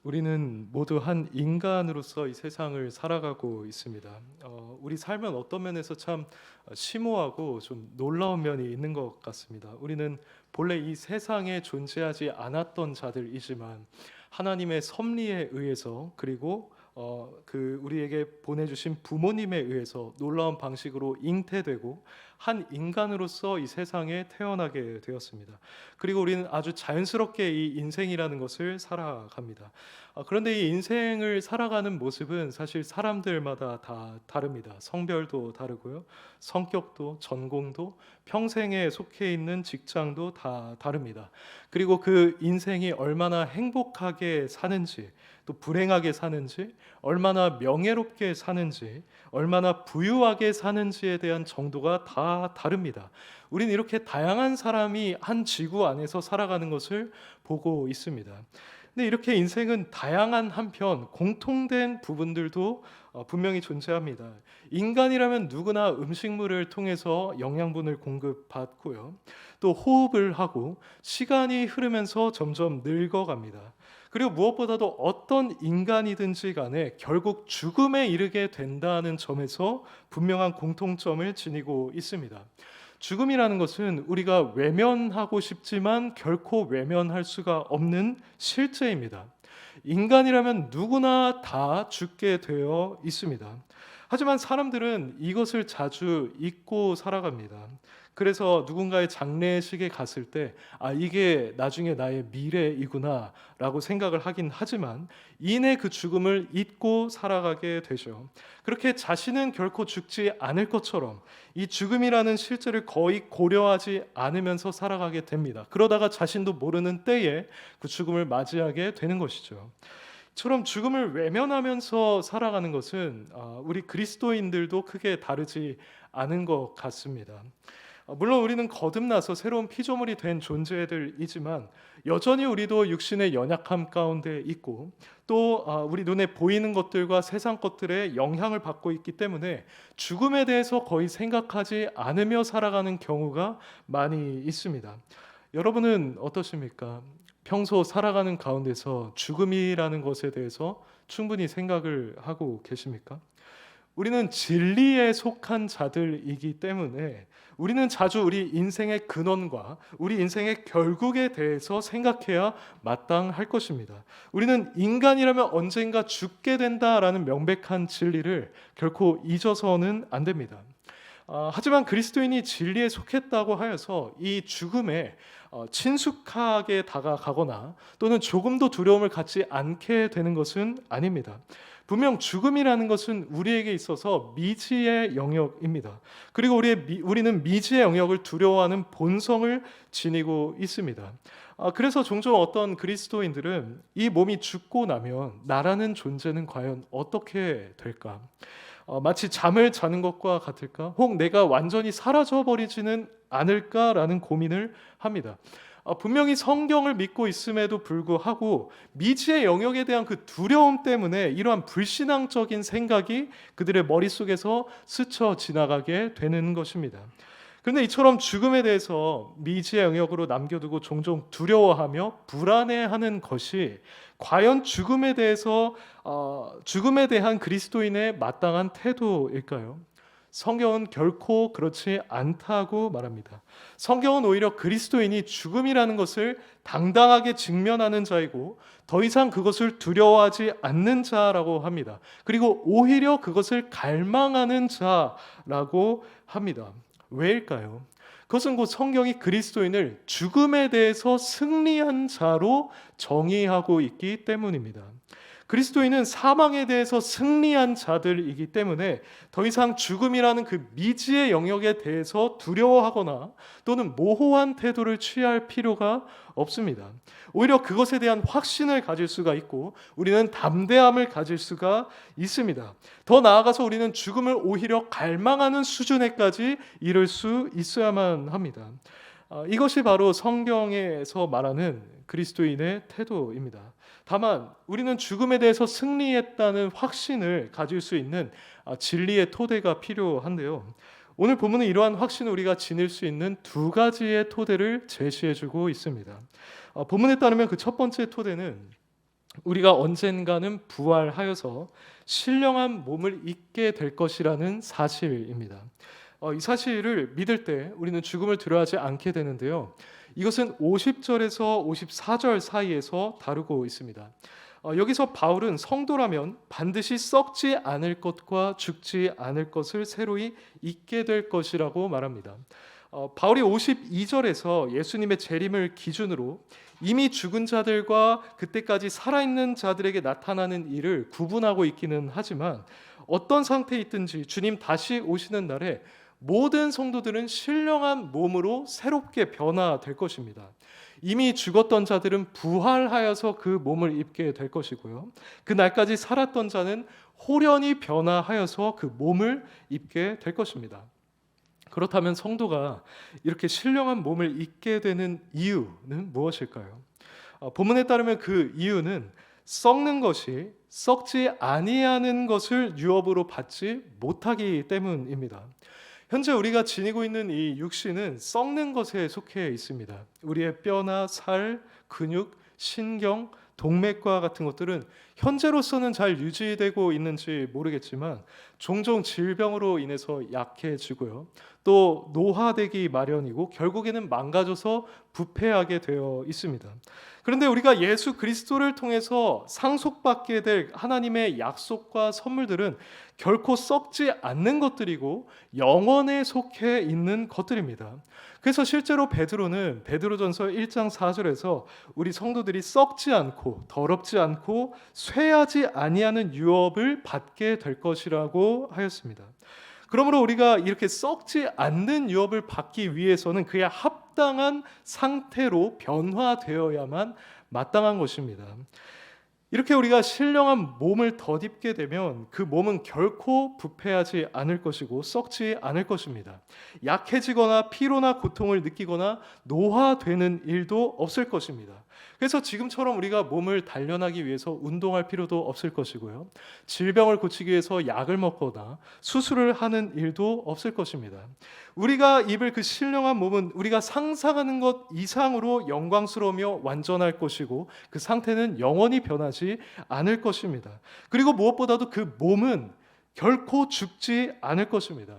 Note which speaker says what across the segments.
Speaker 1: 우리는 모두 한 인간으로서 이 세상을 살아가고 있습니다. 우리 삶은 어떤 면에서 참 심오하고 좀 놀라운 면이 있는 것 같습니다. 우리는 본래 이 세상에 존재하지 않았던 자들이지만 하나님의 섭리에 의해서 그리고 우리에게 보내주신 부모님에 의해서 놀라운 방식으로 잉태되고 한 인간으로서 이 세상에 태어나게 되었습니다. 그리고 우리는 아주 자연스럽게 이 인생이라는 것을 살아갑니다. 그런데 이 인생을 살아가는 모습은 사실 사람들마다 다 다릅니다. 성별도 다르고요. 성격도, 전공도, 평생에 속해 있는 직장도 다 다릅니다. 그리고 그 인생이 얼마나 행복하게 사는지, 또 불행하게 사는지, 얼마나 명예롭게 사는지, 얼마나 부유하게 사는지에 대한 정도가 다 다릅니다. 우리는 이렇게 다양한 사람이 한 지구 안에서 살아가는 것을 보고 있습니다. 근데 이렇게 인생은 다양한 한편 공통된 부분들도 분명히 존재합니다. 인간이라면 누구나 음식물을 통해서 영양분을 공급받고요. 또 호흡을 하고 시간이 흐르면서 점점 늙어갑니다. 그리고 무엇보다도 어떤 인간이든지 간에 결국 죽음에 이르게 된다는 점에서 분명한 공통점을 지니고 있습니다. 죽음이라는 것은 우리가 외면하고 싶지만 결코 외면할 수가 없는 실제입니다. 인간이라면 누구나 다 죽게 되어 있습니다. 하지만 사람들은 이것을 자주 잊고 살아갑니다. 그래서 누군가의 장례식에 갔을 때 이게 나중에 나의 미래이구나 라고 생각을 하긴 하지만 이내 그 죽음을 잊고 살아가게 되죠. 그렇게 자신은 결코 죽지 않을 것처럼 이 죽음이라는 실제를 거의 고려하지 않으면서 살아가게 됩니다. 그러다가 자신도 모르는 때에 그 죽음을 맞이하게 되는 것이죠. 처럼 죽음을 외면하면서 살아가는 것은 우리 그리스도인들도 크게 다르지 않은 것 같습니다. 물론 우리는 거듭나서 새로운 피조물이 된 존재들이지만 여전히 우리도 육신의 연약함 가운데 있고 또 우리 눈에 보이는 것들과 세상 것들의 영향을 받고 있기 때문에 죽음에 대해서 거의 생각하지 않으며 살아가는 경우가 많이 있습니다. 여러분은 어떠십니까? 평소 살아가는 가운데서 죽음이라는 것에 대해서 충분히 생각을 하고 계십니까? 우리는 진리에 속한 자들이기 때문에 우리는 자주 우리 인생의 근원과 우리 인생의 결국에 대해서 생각해야 마땅할 것입니다. 우리는 인간이라면 언젠가 죽게 된다라는 명백한 진리를 결코 잊어서는 안 됩니다. 하지만 그리스도인이 진리에 속했다고 하여서 이 죽음에 친숙하게 다가가거나 또는 조금도 두려움을 갖지 않게 되는 것은 아닙니다. 분명 죽음이라는 것은 우리에게 있어서 미지의 영역입니다. 그리고 우리는 미지의 영역을 두려워하는 본성을 지니고 있습니다. 그래서 종종 어떤 그리스도인들은 이 몸이 죽고 나면 나라는 존재는 과연 어떻게 될까? 마치 잠을 자는 것과 같을까? 혹 내가 완전히 사라져버리지는 않을까라는 고민을 합니다. 분명히 성경을 믿고 있음에도 불구하고 미지의 영역에 대한 그 두려움 때문에 이러한 불신앙적인 생각이 그들의 머릿속에서 스쳐 지나가게 되는 것입니다. 그런데 이처럼 죽음에 대해서 미지의 영역으로 남겨두고 종종 두려워하며 불안해하는 것이 과연 죽음에 대한 그리스도인의 마땅한 태도일까요? 성경은 결코 그렇지 않다고 말합니다. 성경은 오히려 그리스도인이 죽음이라는 것을 당당하게 직면하는 자이고 더 이상 그것을 두려워하지 않는 자라고 합니다. 그리고 오히려 그것을 갈망하는 자라고 합니다. 왜일까요? 그것은 곧 성경이 그리스도인을 죽음에 대해서 승리한 자로 정의하고 있기 때문입니다. 그리스도인은 사망에 대해서 승리한 자들이기 때문에 더 이상 죽음이라는 그 미지의 영역에 대해서 두려워하거나 또는 모호한 태도를 취할 필요가 없습니다. 오히려 그것에 대한 확신을 가질 수가 있고 우리는 담대함을 가질 수가 있습니다. 더 나아가서 우리는 죽음을 오히려 갈망하는 수준에까지 이를 수 있어야만 합니다. 이것이 바로 성경에서 말하는 그리스도인의 태도입니다. 다만 우리는 죽음에 대해서 승리했다는 확신을 가질 수 있는 진리의 토대가 필요한데요. 오늘 본문은 이러한 확신을 우리가 지닐 수 있는 두 가지의 토대를 제시해주고 있습니다. 본문에 따르면 그 첫 번째 토대는 우리가 언젠가는 부활하여서 신령한 몸을 입게 될 것이라는 사실입니다. 이 사실을 믿을 때 우리는 죽음을 두려워하지 않게 되는데요. 이것은 50절에서 54절 사이에서 다루고 있습니다. 여기서 바울은 성도라면 반드시 썩지 않을 것과 죽지 않을 것을 새로이 잊게 될 것이라고 말합니다. 바울이 52절에서 예수님의 재림을 기준으로 이미 죽은 자들과 그때까지 살아있는 자들에게 나타나는 일을 구분하고 있기는 하지만 어떤 상태에 있든지 주님 다시 오시는 날에 모든 성도들은 신령한 몸으로 새롭게 변화될 것입니다. 이미 죽었던 자들은 부활하여서 그 몸을 입게 될 것이고요. 그 날까지 살았던 자는 호련히 변화하여서 그 몸을 입게 될 것입니다. 그렇다면 성도가 이렇게 신령한 몸을 입게 되는 이유는 무엇일까요? 본문에 따르면 그 이유는 썩는 것이 썩지 아니하는 것을 유업으로 받지 못하기 때문입니다. 현재 우리가 지니고 있는 이 육신은 썩는 것에 속해 있습니다. 우리의 뼈나 살, 근육, 신경, 동맥과 같은 것들은 현재로서는 잘 유지되고 있는지 모르겠지만 종종 질병으로 인해서 약해지고요. 또 노화되기 마련이고 결국에는 망가져서 부패하게 되어 있습니다. 그런데 우리가 예수 그리스도를 통해서 상속받게 될 하나님의 약속과 선물들은 결코 썩지 않는 것들이고 영원에 속해 있는 것들입니다. 그래서 실제로 베드로는 베드로전서 1장 4절에서 우리 성도들이 썩지 않고 더럽지 않고 쇠하지 아니하는 유업을 받게 될 것이라고 하였습니다. 그러므로 우리가 이렇게 썩지 않는 유업을 받기 위해서는 그에 합당한 상태로 변화되어야만 마땅한 것입니다. 이렇게 우리가 신령한 몸을 덧입게 되면 그 몸은 결코 부패하지 않을 것이고 썩지 않을 것입니다. 약해지거나 피로나 고통을 느끼거나 노화되는 일도 없을 것입니다. 그래서 지금처럼 우리가 몸을 단련하기 위해서 운동할 필요도 없을 것이고요. 질병을 고치기 위해서 약을 먹거나 수술을 하는 일도 없을 것입니다. 우리가 입을 그 신령한 몸은 우리가 상상하는 것 이상으로 영광스러우며 완전할 것이고 그 상태는 영원히 변하지 않을 것입니다. 그리고 무엇보다도 그 몸은 결코 죽지 않을 것입니다.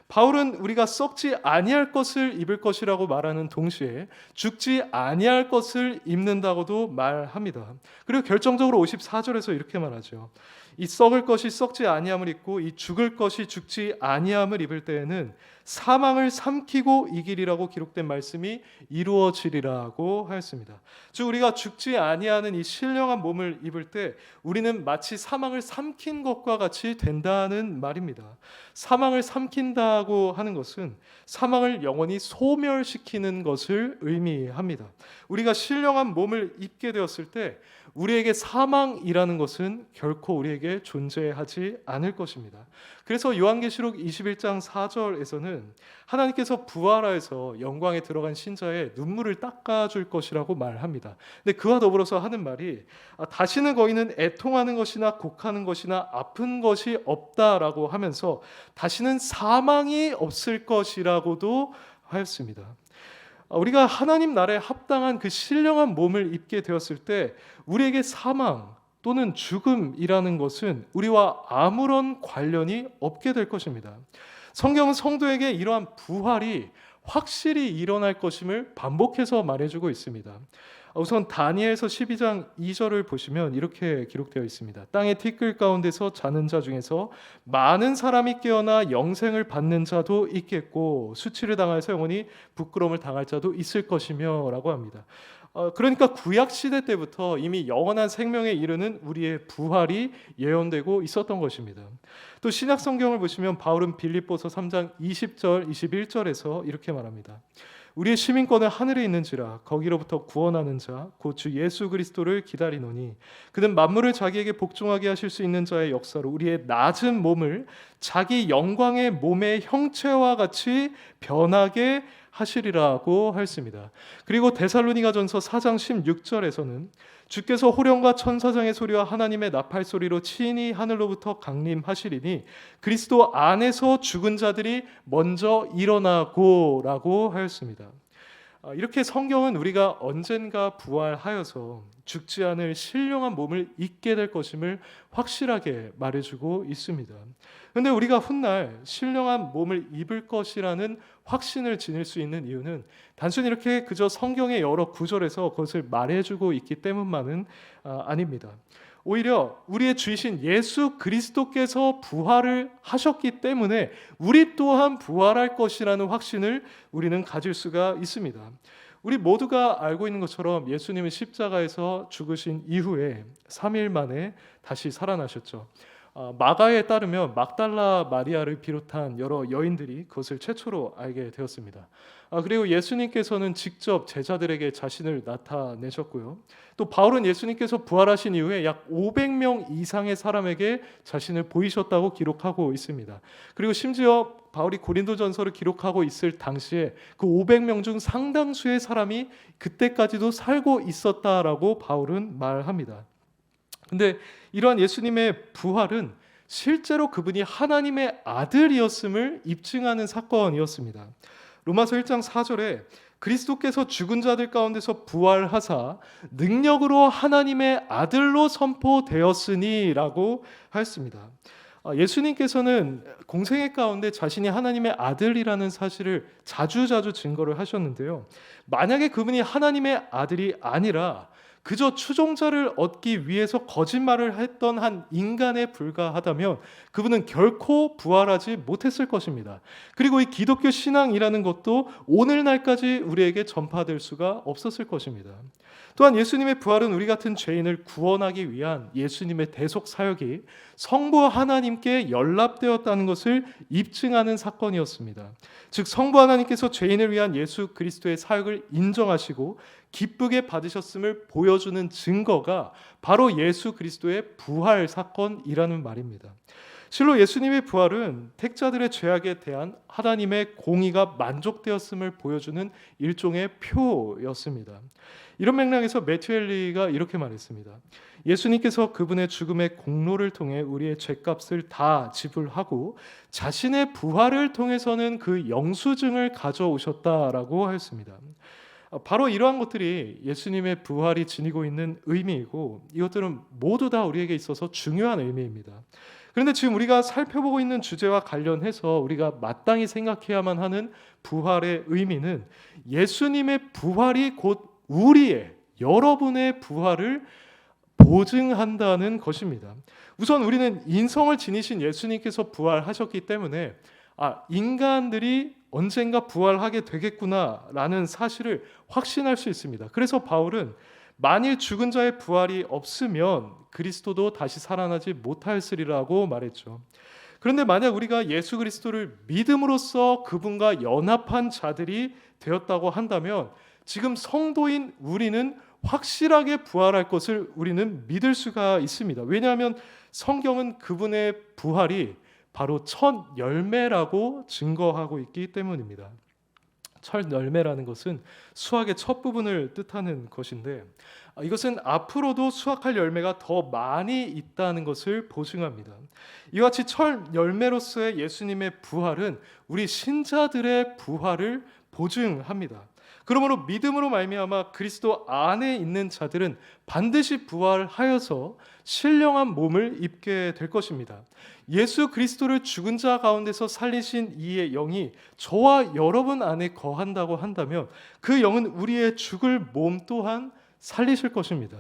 Speaker 1: 바울은 우리가 썩지 아니할 것을 입을 것이라고 말하는 동시에 죽지 아니할 것을 입는다고도 말합니다. 그리고 결정적으로 54절에서 이렇게 말하죠. 이 썩을 것이 썩지 아니함을 입고 이 죽을 것이 죽지 아니함을 입을 때에는 사망을 삼키고 이기리라고 기록된 말씀이 이루어지리라고 하였습니다. 즉 우리가 죽지 아니하는 이 신령한 몸을 입을 때 우리는 마치 사망을 삼킨 것과 같이 된다는 말입니다. 사망을 삼킨다고 하는 것은 사망을 영원히 소멸시키는 것을 의미합니다. 우리가 신령한 몸을 입게 되었을 때 우리에게 사망이라는 것은 결코 우리에게 존재하지 않을 것입니다. 그래서 요한계시록 21장 4절에서는 하나님께서 부활하여서 영광에 들어간 신자의 눈물을 닦아줄 것이라고 말합니다. 근데 그와 더불어서 하는 말이 다시는 거기는 애통하는 것이나 곡하는 것이나 아픈 것이 없다라고 하면서 다시는 사망이 없을 것이라고도 하였습니다. 우리가 하나님 나라에 합당한 그 신령한 몸을 입게 되었을 때 우리에게 사망 또는 죽음이라는 것은 우리와 아무런 관련이 없게 될 것입니다. 성경은 성도에게 이러한 부활이 확실히 일어날 것임을 반복해서 말해주고 있습니다. 우선 다니엘서 12장 2절을 보시면 이렇게 기록되어 있습니다. 땅의 티끌 가운데서 자는 자 중에서 많은 사람이 깨어나 영생을 받는 자도 있겠고 수치를 당하여서 영원히 부끄러움을 당할 자도 있을 것이며 라고 합니다. 그러니까 구약 시대 때부터 이미 영원한 생명에 이르는 우리의 부활이 예언되고 있었던 것입니다. 또 신약 성경을 보시면 바울은 빌립보서 3장 20절 21절에서 이렇게 말합니다. 우리의 시민권은 하늘에 있는지라 거기로부터 구원하는 자 곧 주 예수 그리스도를 기다리노니 그는 만물을 자기에게 복종하게 하실 수 있는 자의 역사로 우리의 낮은 몸을 자기 영광의 몸의 형체와 같이 변하게 하시리라고 하였습니다. 그리고 데살로니가전서 4장 16절에서는 주께서 호령과 천사장의 소리와 하나님의 나팔 소리로 친히 하늘로부터 강림하시리니 그리스도 안에서 죽은 자들이 먼저 일어나고라고 하였습니다. 이렇게 성경은 우리가 언젠가 부활하여서 죽지 않을 신령한 몸을 입게 될 것임을 확실하게 말해주고 있습니다. 그런데 우리가 훗날 신령한 몸을 입을 것이라는 확신을 지닐 수 있는 이유는 단순히 이렇게 그저 성경의 여러 구절에서 그것을 말해주고 있기 때문만은 아닙니다. 오히려 우리의 주이신 예수 그리스도께서 부활을 하셨기 때문에 우리 또한 부활할 것이라는 확신을 우리는 가질 수가 있습니다. 우리 모두가 알고 있는 것처럼 예수님은 십자가에서 죽으신 이후에 3일 만에 다시 살아나셨죠. 마가에 따르면 막달라 마리아를 비롯한 여러 여인들이 그것을 최초로 알게 되었습니다. 그리고 예수님께서는 직접 제자들에게 자신을 나타내셨고요. 또 바울은 예수님께서 부활하신 이후에 약 500명 이상의 사람에게 자신을 보이셨다고 기록하고 있습니다. 그리고 심지어 바울이 고린도전서를 기록하고 있을 당시에 그 500명 중 상당수의 사람이 그때까지도 살고 있었다라고 바울은 말합니다. 근데 이러한 예수님의 부활은 실제로 그분이 하나님의 아들이었음을 입증하는 사건이었습니다. 로마서 1장 4절에 그리스도께서 죽은 자들 가운데서 부활하사 능력으로 하나님의 아들로 선포되었으니 라고 하였습니다. 예수님께서는 공생애 가운데 자신이 하나님의 아들이라는 사실을 자주자주 증거를 하셨는데요. 만약에 그분이 하나님의 아들이 아니라 그저 추종자를 얻기 위해서 거짓말을 했던 한 인간에 불과하다면 그분은 결코 부활하지 못했을 것입니다. 그리고 이 기독교 신앙이라는 것도 오늘날까지 우리에게 전파될 수가 없었을 것입니다. 또한 예수님의 부활은 우리 같은 죄인을 구원하기 위한 예수님의 대속 사역이 성부 하나님께 연락되었다는 것을 입증하는 사건이었습니다. 즉 성부 하나님께서 죄인을 위한 예수 그리스도의 사역을 인정하시고 기쁘게 받으셨음을 보여주는 증거가 바로 예수 그리스도의 부활 사건이라는 말입니다. 실로 예수님의 부활은 택자들의 죄악에 대한 하나님의 공의가 만족되었음을 보여주는 일종의 표였습니다. 이런 맥락에서 매튜 헨리가 이렇게 말했습니다. 예수님께서 그분의 죽음의 공로를 통해 우리의 죄값을 다 지불하고 자신의 부활을 통해서는 그 영수증을 가져오셨다라고 하였습니다. 바로 이러한 것들이 예수님의 부활이 지니고 있는 의미이고 이것들은 모두 다 우리에게 있어서 중요한 의미입니다. 그런데 지금 우리가 살펴보고 있는 주제와 관련해서 우리가 마땅히 생각해야만 하는 부활의 의미는 예수님의 부활이 곧 우리의 여러분의 부활을 보증한다는 것입니다. 우선 우리는 인성을 지니신 예수님께서 부활하셨기 때문에 인간들이 언젠가 부활하게 되겠구나라는 사실을 확신할 수 있습니다. 그래서 바울은 만일 죽은 자의 부활이 없으면 그리스도도 다시 살아나지 못하였으리라고 말했죠. 그런데 만약 우리가 예수 그리스도를 믿음으로써 그분과 연합한 자들이 되었다고 한다면 지금 성도인 우리는 확실하게 부활할 것을 우리는 믿을 수가 있습니다. 왜냐하면 성경은 그분의 부활이 바로 첫 열매라고 증거하고 있기 때문입니다. 첫 열매라는 것은 수확의 첫 부분을 뜻하는 것인데 이것은 앞으로도 수확할 열매가 더 많이 있다는 것을 보증합니다. 이와 같이 첫 열매로서의 예수님의 부활은 우리 신자들의 부활을 보증합니다. 그러므로 믿음으로 말미암아 그리스도 안에 있는 자들은 반드시 부활하여서 신령한 몸을 입게 될 것입니다. 예수 그리스도를 죽은 자 가운데서 살리신 이의 영이 저와 여러분 안에 거한다고 한다면 그 영은 우리의 죽을 몸 또한 살리실 것입니다.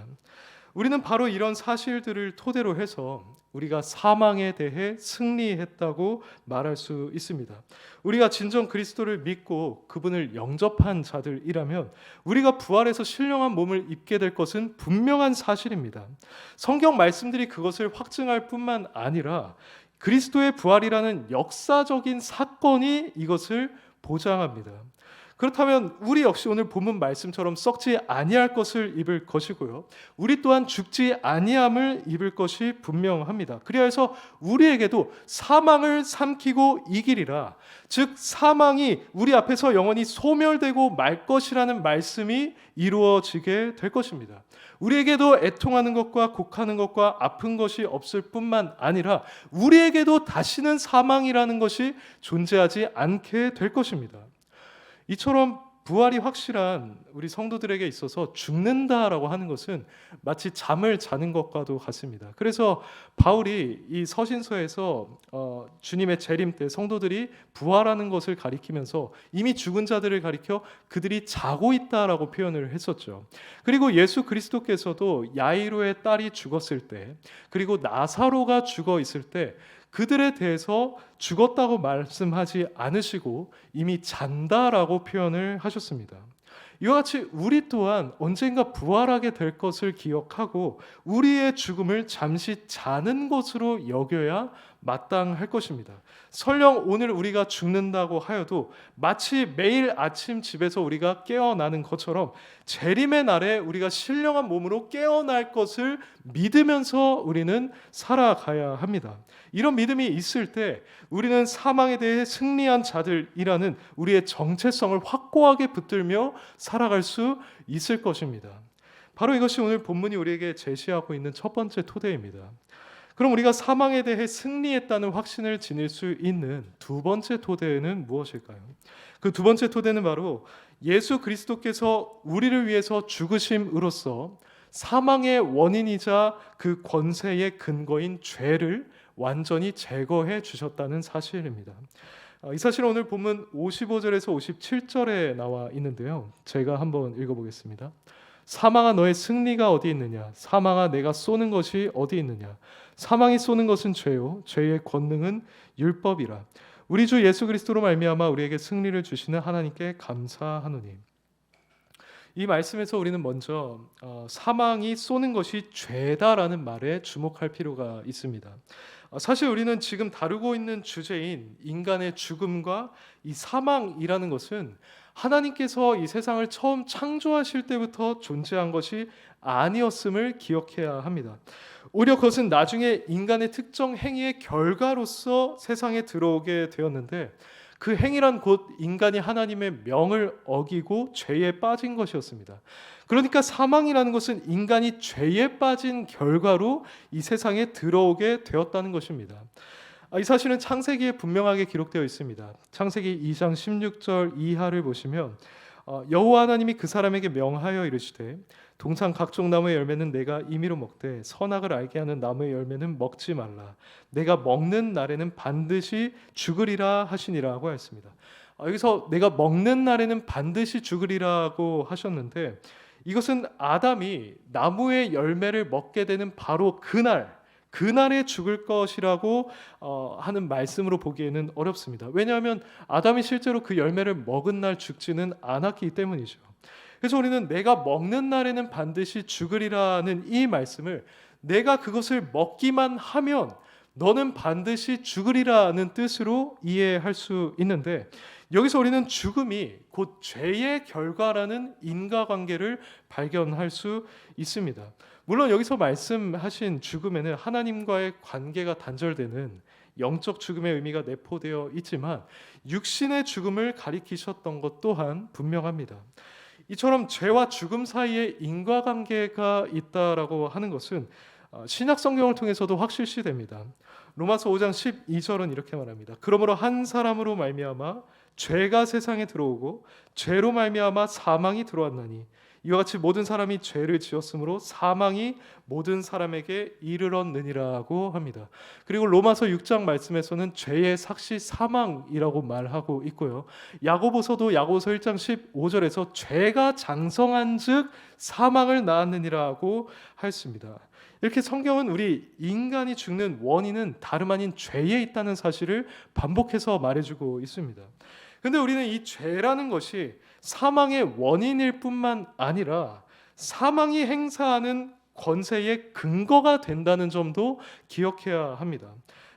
Speaker 1: 우리는 바로 이런 사실들을 토대로 해서 우리가 사망에 대해 승리했다고 말할 수 있습니다. 우리가 진정 그리스도를 믿고 그분을 영접한 자들이라면 우리가 부활해서 신령한 몸을 입게 될 것은 분명한 사실입니다. 성경 말씀들이 그것을 확증할 뿐만 아니라 그리스도의 부활이라는 역사적인 사건이 이것을 보장합니다. 그렇다면 우리 역시 오늘 본문 말씀처럼 썩지 아니할 것을 입을 것이고요. 우리 또한 죽지 아니함을 입을 것이 분명합니다. 그리하여서 우리에게도 사망을 삼키고 이기리라. 즉 사망이 우리 앞에서 영원히 소멸되고 말 것이라는 말씀이 이루어지게 될 것입니다. 우리에게도 애통하는 것과 곡하는 것과 아픈 것이 없을 뿐만 아니라 우리에게도 다시는 사망이라는 것이 존재하지 않게 될 것입니다. 이처럼 부활이 확실한 우리 성도들에게 있어서 죽는다라고 하는 것은 마치 잠을 자는 것과도 같습니다. 그래서 바울이 이 서신서에서 주님의 재림 때 성도들이 부활하는 것을 가리키면서 이미 죽은 자들을 가리켜 그들이 자고 있다라고 표현을 했었죠. 그리고 예수 그리스도께서도 야이로의 딸이 죽었을 때, 그리고 나사로가 죽어 있을 때 그들에 대해서 죽었다고 말씀하지 않으시고 이미 잔다라고 표현을 하셨습니다. 이와 같이 우리 또한 언젠가 부활하게 될 것을 기억하고 우리의 죽음을 잠시 자는 것으로 여겨야 마땅할 것입니다. 설령 오늘 우리가 죽는다고 하여도 마치 매일 아침 집에서 우리가 깨어나는 것처럼 재림의 날에 우리가 신령한 몸으로 깨어날 것을 믿으면서 우리는 살아가야 합니다. 이런 믿음이 있을 때 우리는 사망에 대해 승리한 자들이라는 우리의 정체성을 확고하게 붙들며 살아갈 수 있을 것입니다. 바로 이것이 오늘 본문이 우리에게 제시하고 있는 첫 번째 토대입니다. 그럼 우리가 사망에 대해 승리했다는 확신을 지닐 수 있는 두 번째 토대는 무엇일까요? 그 두 번째 토대는 바로 예수 그리스도께서 우리를 위해서 죽으심으로써 사망의 원인이자 그 권세의 근거인 죄를 완전히 제거해 주셨다는 사실입니다. 이 사실은 오늘 본문 55절에서 57절에 나와 있는데요. 제가 한번 읽어보겠습니다. 사망아 너의 승리가 어디 있느냐? 사망아 내가 쏘는 것이 어디 있느냐? 사망이 쏘는 것은 죄요 죄의 권능은 율법이라. 우리 주 예수 그리스도로 말미암아 우리에게 승리를 주시는 하나님께 감사하노니. 이 말씀에서 우리는 먼저 사망이 쏘는 것이 죄다라는 말에 주목할 필요가 있습니다. 사실 우리는 지금 다루고 있는 주제인 인간의 죽음과 이 사망이라는 것은 하나님께서 이 세상을 처음 창조하실 때부터 존재한 것이 아니었음을 기억해야 합니다. 오히려 그것은 나중에 인간의 특정 행위의 결과로서 세상에 들어오게 되었는데 그 행위란 곧 인간이 하나님의 명을 어기고 죄에 빠진 것이었습니다. 그러니까 사망이라는 것은 인간이 죄에 빠진 결과로 이 세상에 들어오게 되었다는 것입니다. 이 사실은 창세기에 분명하게 기록되어 있습니다. 창세기 2장 16절 이하를 보시면 여호와 하나님이 그 사람에게 명하여 이르시되 동산 각종 나무의 열매는 내가 임의로 먹되 선악을 알게 하는 나무의 열매는 먹지 말라. 내가 먹는 날에는 반드시 죽으리라 하시니라고 했습니다. 여기서 내가 먹는 날에는 반드시 죽으리라고 하셨는데 이것은 아담이 나무의 열매를 먹게 되는 바로 그날에 죽을 것이라고 하는 말씀으로 보기에는 어렵습니다. 왜냐하면 아담이 실제로 그 열매를 먹은 날 죽지는 않았기 때문이죠. 그래서 우리는 내가 먹는 날에는 반드시 죽으리라는 이 말씀을 내가 그것을 먹기만 하면 너는 반드시 죽으리라는 뜻으로 이해할 수 있는데 여기서 우리는 죽음이 곧 죄의 결과라는 인과관계를 발견할 수 있습니다. 물론 여기서 말씀하신 죽음에는 하나님과의 관계가 단절되는 영적 죽음의 의미가 내포되어 있지만 육신의 죽음을 가리키셨던 것 또한 분명합니다. 이처럼 죄와 죽음 사이에 인과관계가 있다라고 하는 것은 신약 성경을 통해서도 확실시됩니다. 로마서 5장 12절은 이렇게 말합니다. 그러므로 한 사람으로 말미암아 죄가 세상에 들어오고 죄로 말미암아 사망이 들어왔나니 이와 같이 모든 사람이 죄를 지었으므로 사망이 모든 사람에게 이르렀느니라고 합니다. 그리고 로마서 6장 말씀에서는 죄의 삭시 사망이라고 말하고 있고요. 야고보서도 야고보서 1장 15절에서 죄가 장성한즉 사망을 낳았느니라고 했습니다. 이렇게 성경은 우리 인간이 죽는 원인은 다름 아닌 죄에 있다는 사실을 반복해서 말해주고 있습니다. 그런데 우리는 이 죄라는 것이 사망의 원인일 뿐만 아니라 사망이 행사하는 권세의 근거가 된다는 점도 기억해야 합니다.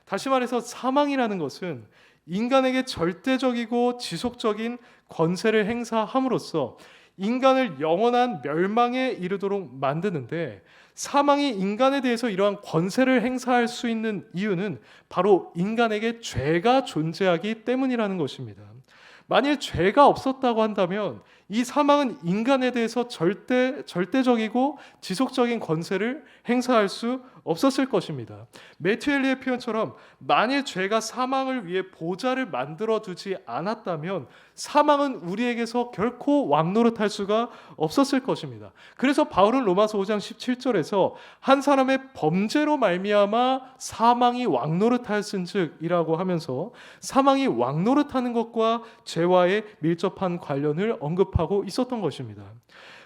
Speaker 1: 다시 말해서 사망이라는 것은 인간에게 절대적이고 지속적인 권세를 행사함으로써 인간을 영원한 멸망에 이르도록 만드는데 사망이 인간에 대해서 이러한 권세를 행사할 수 있는 이유는 바로 인간에게 죄가 존재하기 때문이라는 것입니다. 만일 죄가 없었다고 한다면 이 사망은 인간에 대해서 절대적이고 지속적인 권세를 행사할 수 없었을 것입니다. 매튜 헨리의 표현처럼 만일 죄가 사망을 위해 보좌를 만들어 두지 않았다면 사망은 우리에게서 결코 왕노릇할 수가 없었을 것입니다. 그래서 바울은 로마서 5장 17절에서 한 사람의 범죄로 말미암아 사망이 왕노릇하였은즉이라고 하면서 사망이 왕노릇하는 것과 죄와의 밀접한 관련을 언급하고 있었던 것입니다.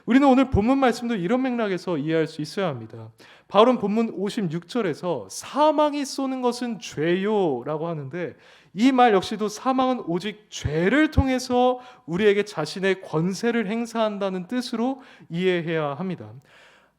Speaker 1: 우리는 오늘 본문 말씀도 이런 맥락에서 이해할 수 있어야 합니다. 바울은 본문 56절에서 사망이 쏘는 것은 죄요 라고 하는데, 이 말 역시도 사망은 오직 죄를 통해서 우리에게 자신의 권세를 행사한다는 뜻으로 이해해야 합니다.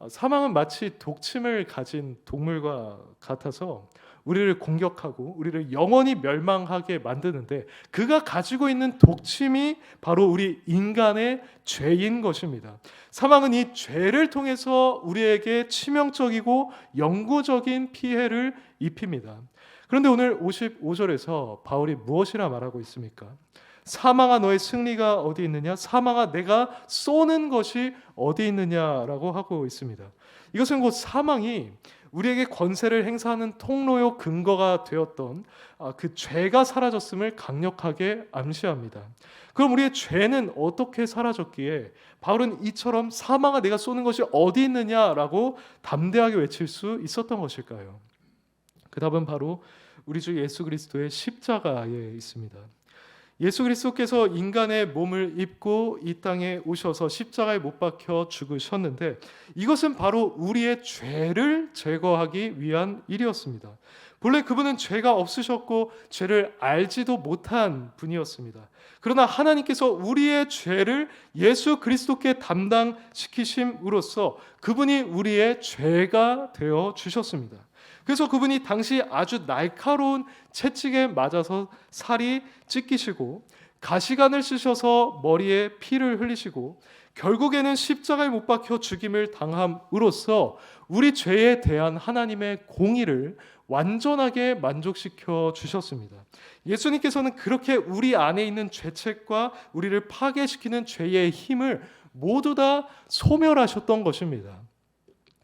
Speaker 1: 사망은 마치 독침을 가진 동물과 같아서 우리를 공격하고 우리를 영원히 멸망하게 만드는데, 그가 가지고 있는 독침이 바로 우리 인간의 죄인 것입니다. 사망은 이 죄를 통해서 우리에게 치명적이고 영구적인 피해를 입힙니다. 그런데 오늘 55절에서 바울이 무엇이라 말하고 있습니까? 사망아 너의 승리가 어디 있느냐? 사망아 내가 쏘는 것이 어디 있느냐라고 하고 있습니다. 이것은 곧 사망이 우리에게 권세를 행사하는 통로요 근거가 되었던 그 죄가 사라졌음을 강력하게 암시합니다. 그럼 우리의 죄는 어떻게 사라졌기에 바울은 이처럼 사망아 내가 쏘는 것이 어디 있느냐라고 담대하게 외칠 수 있었던 것일까요? 그 답은 바로 우리 주 예수 그리스도의 십자가에 있습니다. 예수 그리스도께서 인간의 몸을 입고 이 땅에 오셔서 십자가에 못 박혀 죽으셨는데, 이것은 바로 우리의 죄를 제거하기 위한 일이었습니다. 본래 그분은 죄가 없으셨고 죄를 알지도 못한 분이었습니다. 그러나 하나님께서 우리의 죄를 예수 그리스도께 담당시키심으로써 그분이 우리의 죄가 되어 주셨습니다. 그래서 그분이 당시 아주 날카로운 채찍에 맞아서 살이 찢기시고 가시관을 쓰셔서 머리에 피를 흘리시고 결국에는 십자가에 못 박혀 죽임을 당함으로써 우리 죄에 대한 하나님의 공의를 완전하게 만족시켜 주셨습니다. 예수님께서는 그렇게 우리 안에 있는 죄책과 우리를 파괴시키는 죄의 힘을 모두 다 소멸하셨던 것입니다.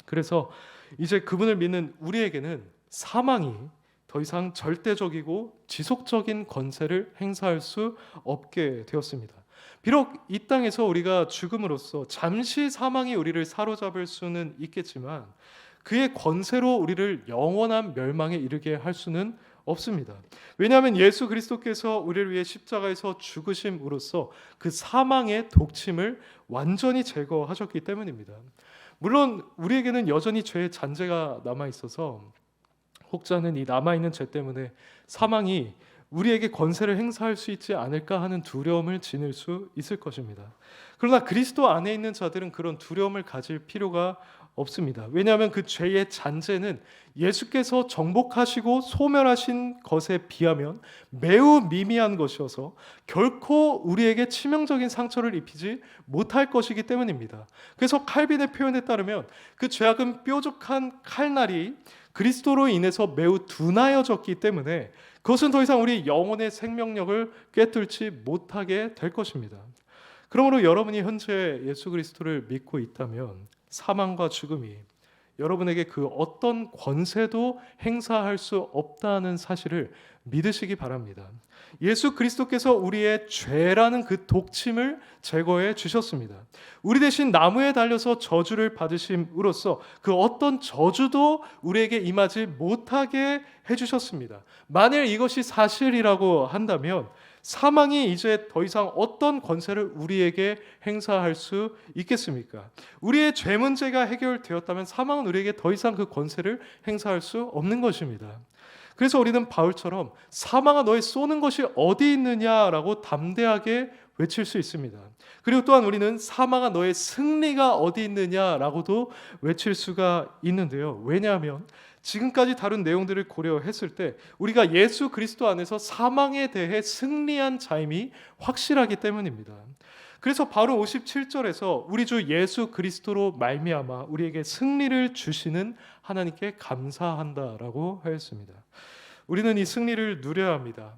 Speaker 1: 그래서 이제 그분을 믿는 우리에게는 사망이 더 이상 절대적이고 지속적인 권세를 행사할 수 없게 되었습니다. 비록 이 땅에서 우리가 죽음으로써 잠시 사망이 우리를 사로잡을 수는 있겠지만 그의 권세로 우리를 영원한 멸망에 이르게 할 수는 없습니다. 왜냐하면 예수 그리스도께서 우리를 위해 십자가에서 죽으심으로써 그 사망의 독침을 완전히 제거하셨기 때문입니다. 물론 우리에게는 여전히 죄의 잔재가 남아있어서 혹자는 이 남아있는 죄 때문에 사망이 우리에게 권세를 행사할 수 있지 않을까 하는 두려움을 지닐 수 있을 것입니다. 그러나 그리스도 안에 있는 자들은 그런 두려움을 가질 필요가 없습니다. 왜냐하면 그 죄의 잔재는 예수께서 정복하시고 소멸하신 것에 비하면 매우 미미한 것이어서 결코 우리에게 치명적인 상처를 입히지 못할 것이기 때문입니다. 그래서 칼빈의 표현에 따르면 그 죄악은 뾰족한 칼날이 그리스도로 인해서 매우 둔하여졌기 때문에 그것은 더 이상 우리 영혼의 생명력을 꿰뚫지 못하게 될 것입니다. 그러므로 여러분이 현재 예수 그리스도를 믿고 있다면 사망과 죽음이 여러분에게 그 어떤 권세도 행사할 수 없다는 사실을 믿으시기 바랍니다. 예수 그리스도께서 우리의 죄라는 그 독침을 제거해 주셨습니다. 우리 대신 나무에 달려서 저주를 받으심으로써 그 어떤 저주도 우리에게 임하지 못하게 해주셨습니다. 만일 이것이 사실이라고 한다면 사망이 이제 더 이상 어떤 권세를 우리에게 행사할 수 있겠습니까? 우리의 죄 문제가 해결되었다면 사망은 우리에게 더 이상 그 권세를 행사할 수 없는 것입니다. 그래서 우리는 바울처럼 사망아 너의 쏘는 것이 어디 있느냐라고 담대하게 외칠 수 있습니다. 그리고 또한 우리는 사망아 너의 승리가 어디 있느냐라고도 외칠 수가 있는데요. 왜냐하면 지금까지 다룬 내용들을 고려했을 때 우리가 예수 그리스도 안에서 사망에 대해 승리한 자임이 확실하기 때문입니다. 그래서 바로 57절에서 우리 주 예수 그리스도로 말미암아 우리에게 승리를 주시는 하나님께 감사한다라고 하였습니다. 우리는 이 승리를 누려야 합니다.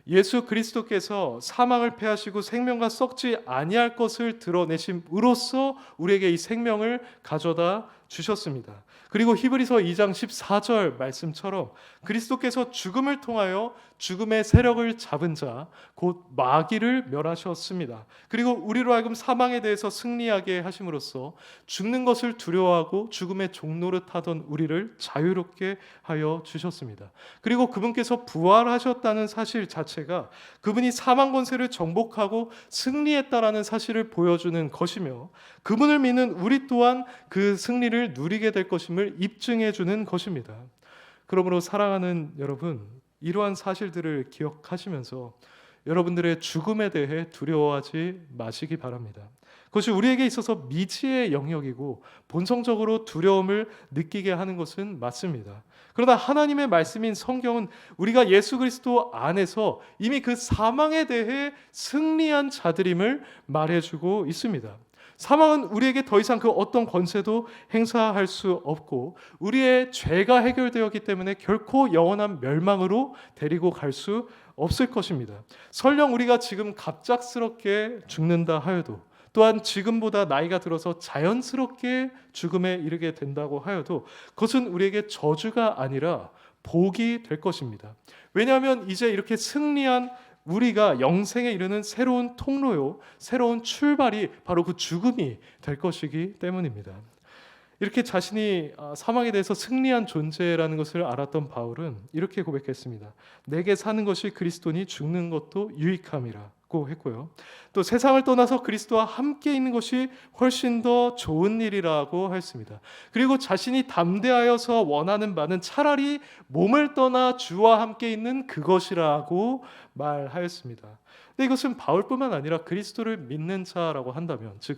Speaker 1: 예수 그리스도께서 사망을 패하시고 생명과 썩지 아니할 것을 드러내심으로써 우리에게 이 생명을 가져다 주셨습니다. 그리고 히브리서 2장 14절 말씀처럼 그리스도께서 죽음을 통하여 죽음의 세력을 잡은 자 곧 마귀를 멸하셨습니다. 그리고 우리로 하여금 사망에 대해서 승리하게 하심으로써 죽는 것을 두려워하고 죽음의 종노릇하던 우리를 자유롭게 하여 주셨습니다. 그리고 그분께서 부활하셨다는 사실 자체가 그분이 사망 권세를 정복하고 승리했다라는 사실을 보여주는 것이며 그분을 믿는 우리 또한 그 승리를 누리게 될 것임을 입증해 주는 것입니다. 그러므로 사랑하는 여러분, 이러한 사실들을 기억하시면서 여러분들의 죽음에 대해 두려워하지 마시기 바랍니다. 그것이 우리에게 있어서 미지의 영역이고 본성적으로 두려움을 느끼게 하는 것은 맞습니다. 그러나 하나님의 말씀인 성경은 우리가 예수 그리스도 안에서 이미 그 사망에 대해 승리한 자들임을 말해주고 있습니다. 사망은 우리에게 더 이상 그 어떤 권세도 행사할 수 없고 우리의 죄가 해결되었기 때문에 결코 영원한 멸망으로 데리고 갈 수 없을 것입니다. 설령 우리가 지금 갑작스럽게 죽는다 하여도 또한 지금보다 나이가 들어서 자연스럽게 죽음에 이르게 된다고 하여도 그것은 우리에게 저주가 아니라 복이 될 것입니다. 왜냐하면 이제 이렇게 승리한 우리가 영생에 이르는 새로운 통로요, 새로운 출발이 바로 그 죽음이 될 것이기 때문입니다. 이렇게 자신이 사망에 대해서 승리한 존재라는 것을 알았던 바울은 이렇게 고백했습니다. 내게 사는 것이 그리스도니 죽는 것도 유익함이라고 했고요. 또 세상을 떠나서 그리스도와 함께 있는 것이 훨씬 더 좋은 일이라고 했습니다. 그리고 자신이 담대하여서 원하는 바는 차라리 몸을 떠나 주와 함께 있는 그것이라고 말하였습니다. 근데 이것은 바울뿐만 아니라 그리스도를 믿는 자라고 한다면, 즉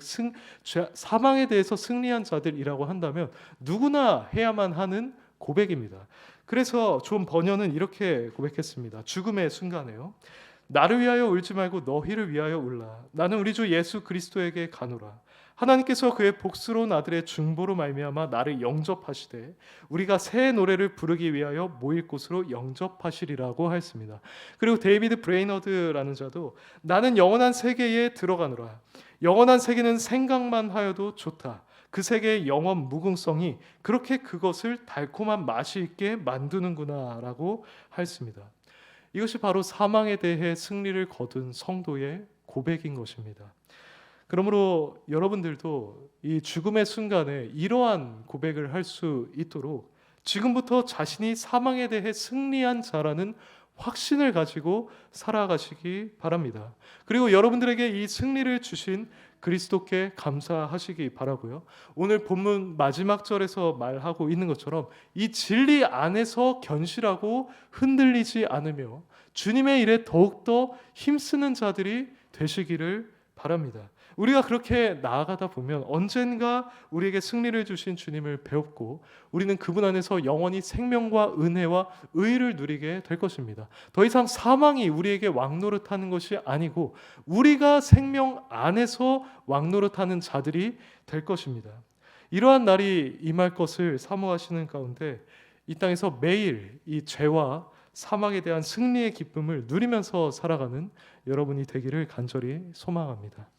Speaker 1: 사망에 대해서 승리한 자들이라고 한다면 누구나 해야만 하는 고백입니다. 그래서 존 버녀는 이렇게 고백했습니다. 죽음의 순간에요. 나를 위하여 울지 말고 너희를 위하여 울라. 나는 우리 주 예수 그리스도에게 가노라. 하나님께서 그의 복스러운 아들의 중보로 말미암아 나를 영접하시되 우리가 새 노래를 부르기 위하여 모일 곳으로 영접하시리라고 하였습니다. 그리고 데이비드 브레이너드라는 자도 나는 영원한 세계에 들어가노라. 영원한 세계는 생각만 하여도 좋다. 그 세계의 영원 무궁성이 그렇게 그것을 달콤한 맛이 있게 만드는구나 라고 하였습니다. 이것이 바로 사망에 대해 승리를 거둔 성도의 고백인 것입니다. 그러므로 여러분들도 이 죽음의 순간에 이러한 고백을 할 수 있도록 지금부터 자신이 사망에 대해 승리한 자라는 확신을 가지고 살아가시기 바랍니다. 그리고 여러분들에게 이 승리를 주신 그리스도께 감사하시기 바라고요. 오늘 본문 마지막 절에서 말하고 있는 것처럼 이 진리 안에서 견실하고 흔들리지 않으며 주님의 일에 더욱더 힘쓰는 자들이 되시기를 바랍니다. 우리가 그렇게 나아가다 보면 언젠가 우리에게 승리를 주신 주님을 배웠고 우리는 그분 안에서 영원히 생명과 은혜와 의를 누리게 될 것입니다. 더 이상 사망이 우리에게 왕노릇하는 것이 아니고 우리가 생명 안에서 왕노릇하는 자들이 될 것입니다. 이러한 날이 임할 것을 사모하시는 가운데 이 땅에서 매일 이 죄와 사망에 대한 승리의 기쁨을 누리면서 살아가는 여러분이 되기를 간절히 소망합니다.